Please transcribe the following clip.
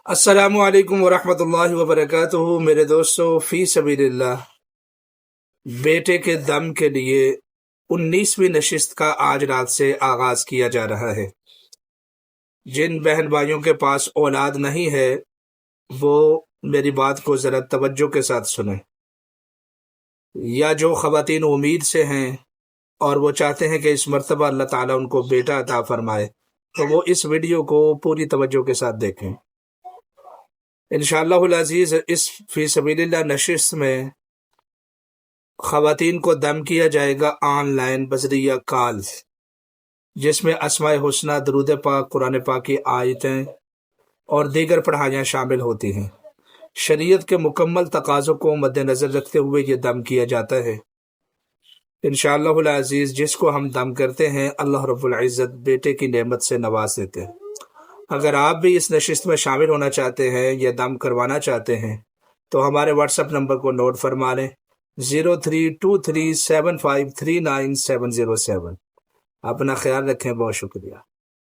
السلام علیکم ورحمۃ اللہ وبرکاتہ۔ میرے دوستو، فی سبیل اللہ بیٹے کے دم کے لیے 19ویں نشست کا آج رات سے آغاز کیا جا رہا ہے۔ جن بہن بھائیوں کے پاس اولاد نہیں ہے وہ میری بات کو ذرا توجہ کے ساتھ سنیں، یا جو خواتین امید سے ہیں اور وہ چاہتے ہیں کہ اس مرتبہ اللہ تعالیٰ ان کو بیٹا عطا فرمائے، تو وہ اس ویڈیو کو پوری توجہ کے ساتھ دیکھیں۔ انشاءاللہ العزیز اس فی سبیل اللہ نشست میں خواتین کو دم کیا جائے گا آن لائن بذریعہ کالز، جس میں اسماء حسنہ، درود پاک، قرآن پاک کی آیتیں اور دیگر پڑھائیاں شامل ہوتی ہیں۔ شریعت کے مکمل تقاضوں کو مد نظر رکھتے ہوئے یہ دم کیا جاتا ہے۔ انشاءاللہ العزیز جس کو ہم دم کرتے ہیں اللہ رب العزت بیٹے کی نعمت سے نواز دیتے ہیں۔ اگر آپ بھی اس نشست میں شامل ہونا چاہتے ہیں یا دم کروانا چاہتے ہیں تو ہمارے واٹس ایپ نمبر کو نوٹ فرما لیں، 032375399707۔ اپنا خیال رکھیں، بہت شکریہ۔